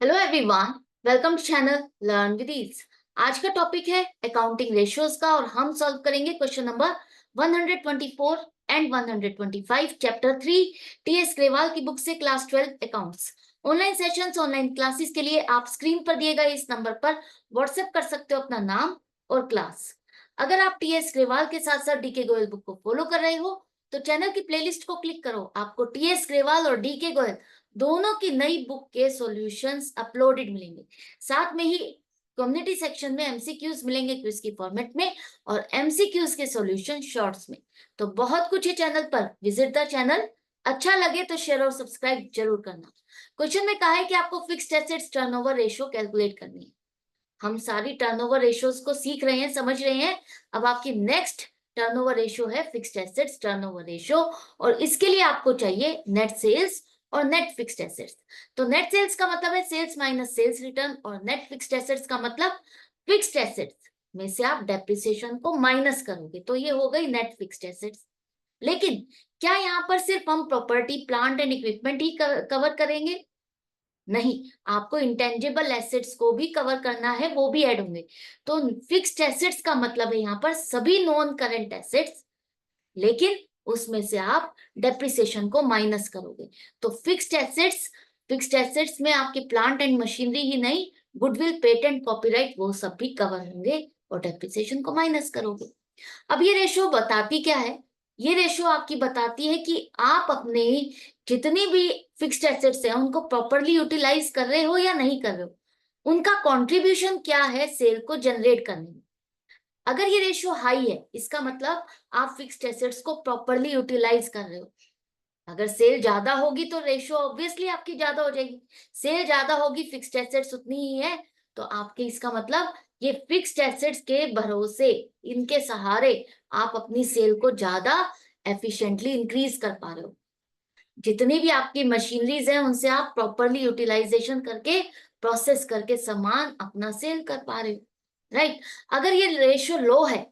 Hello everyone, welcome to channel learn with ease. आज का topic है अकाउंटिंग रेशियोज का और हम सॉल्व करेंगे question number 124 and 125 chapter 3 TS Grewal की बुक से class 12 accounts. Online sessions online classes के लिए आप स्क्रीन पर दिए गए इस नंबर पर व्हाट्सएप कर सकते हो अपना नाम और क्लास। अगर आप टीएस ग्रेवाल के साथ साथ डीके गोयल बुक को फॉलो कर रहे हो तो चैनल की प्लेलिस्ट को क्लिक करो, आपको टीएस ग्रेवाल और डीके गोयल दोनों की नई बुक के सॉल्यूशंस अपलोडेड मिलेंगे। साथ में ही कम्युनिटी सेक्शन में एमसीक्यूज मिलेंगे क्विज की फॉर्मेट में और एमसीक्यूज के सॉल्यूशन शॉर्ट्स में। तो बहुत कुछ है चैनल पर, विजिट द चैनल। अच्छा लगे तो शेयर और सब्सक्राइब जरूर करना। क्वेश्चन में कहा है कि आपको fixed assets turnover ratio calculate करनी है। हम सारी टर्नओवर रेशियोज को सीख रहे हैं, समझ रहे हैं। अब आपकी नेक्स्ट टर्नओवर रेशियो है फिक्स्ड एसेट्स टर्नओवर रेशियो, और इसके लिए आपको चाहिए नेट सेल्स और नेट फिक्स्ड एसेट्स। तो नेट सेल्स का मतलब है सेल्स माइनस सेल्स रिटर्न, और नेट फिक्स्ड एसेट्स का मतलब फिक्स्ड एसेट्स में से आप डेप्रिसिएशन को माइनस करोगे, तो ये हो गई नेट फिक्स्ड एसेट्स। लेकिन क्या यहाँ पर सिर्फ हम property plant and equipment he cover करेंगे? नहीं, आपको इंटेंजिबल एसेट्स को भी कवर करना है, वो भी ऐड होंगे। तो फिक्स्ड एसेट्स का मतलब है यहाँ पर सभी नॉन करंट एसेट्स, लेकिन उसमें से आप डेप्रिसिएशन को माइनस करोगे। तो फिक्स्ड एसेट्स में आपके प्लांट एंड मशीनरी ही नहीं, गुडविल, पेटेंट, कॉपीराइट, वो सब भी कवर होंगे और डेप्रिसिएशन को माइनस करोगे। अब ये रेशियो बताती क्या है? ये रेशियो आपकी बताती है कि आप अपने जितनी भी फिक्स्ड एसेट्स हैं उनको प्रॉपरली यूटिलाइज कर रहे हो या नहीं कर रहे हो, उनका कंट्रीब्यूशन क्या है सेल को जनरेट करने में। अगर ये रेशियो हाई है, इसका मतलब आप फिक्स्ड एसेट्स को प्रॉपरली यूटिलाइज कर रहे हो। अगर सेल ज्यादा होगी तो रेशियो ऑब्वियसली आपकी ज्यादा हो जाएगी। सेल ज्यादा होगी, फिक्स्ड एसेट्स उतनी ही है, तो आपके इसका मतलब ये फिक्स्ड एसेट्स के भरोसे, इनके सहारे आप अपनी सेल को ज्यादा एफिशिएंटली इंक्रीज कर पा रहे हो। जितनी भी आपकी मशीनरीज हैं उनसे आप प्रॉपरली यूटिलाइजेशन करके, प्रोसेस करके सामान अपना सेल कर पा रहे हो, राइट। अगर ये रेशियो लो है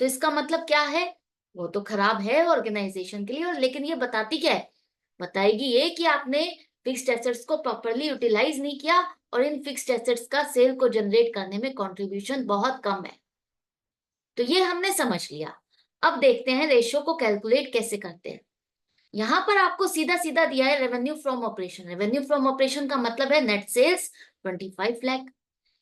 तो इसका मतलब क्या है? वो तो खराब है ऑर्गेनाइजेशन के लिए, और लेकिन ये बताती क्या है? बताएगी ये कि आपने फिक्स्ड एसेट्स को प्रॉपरली यूटिलाइज नहीं किया और इन फिक्स्ड एसेट्स का सेल को जनरेट करने में कंट्रीब्यूशन बहुत कम है। तो ये हमने समझ लिया। अब देखते हैं रेशियो को कैलकुलेट कैसे करते हैं। यहां पर आपको सीधा सीधा दिया है revenue from operation. Revenue from operation का मतलब है नेट सेल्स 25 लाख।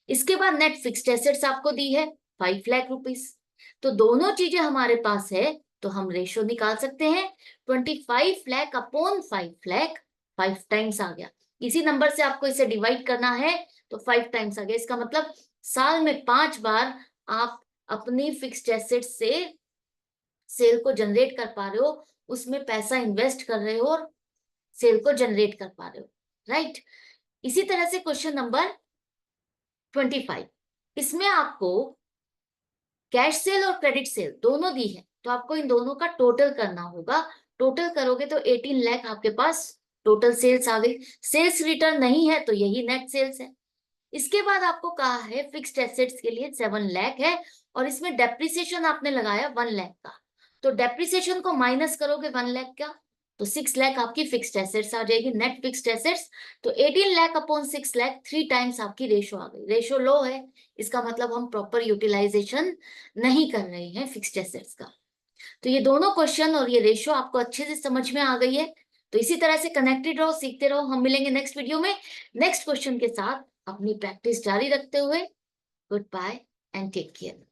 इसके बाद नेट फिक्स्ड एसेट्स आपको दी है 5 लाख रुपीस। तो दोनों चीजें हमारे पास है, तो हम रेशियो निकाल सकते हैं। 25 लाख अपॉन 5 लाख, 5 टाइम्स आ गया। इसी नंबर से आपको इसे डिवाइड करना है, तो 5 टाइम्स आ गया। इसका मतलब साल में 5 बार आप अपनी फिक्स्ड एसेट से सेल को जनरेट कर पा रहे हो, उसमें पैसा इन्वेस्ट कर रहे हो और सेल को जनरेट कर पा रहे हो, राइट। इसी तरह से क्वेश्चन नंबर 25, इसमें आपको कैश सेल और क्रेडिट सेल दोनों दी है, तो आपको इन दोनों का टोटल करना होगा। टोटल करोगे तो 18 लाख आपके पास टोटल सेल्स आ गई। सेल्स रिटर्न नहीं है तो यही नेट सेल्स है। इसके बाद आपको कहा है फिक्स्ड एसेट्स के लिए 7 लाख है, और इसमें डेप्रिसिएशन आपने लगाया 1 लाख का। तो डेप्रिसिएशन को माइनस करोगे 1 लाख का, तो 6 लाख आपकी फिक्स्ड एसेट्स आ जाएगी, नेट फिक्स्ड एसेट्स। तो 18 लाख अपॉन 6 लाख, 3 टाइम्स आपकी रेशो आ गई। रेशो लो है, इसका मतलब हम प्रॉपर यूटिलाइजेशन नहीं कर रहे हैं फिक्स्ड एसेट्स का। तो ये दोनों क्वेश्चन और ये रेशो आपको अच्छे से समझ में आ गई है। तो इसी तरह से कनेक्टेड रहो, सीखते रहो। हम मिलेंगे नेक्स्ट वीडियो में नेक्स्ट क्वेश्चन के साथ। अपनी प्रैक्टिस जारी रखते हुए good bye and take care.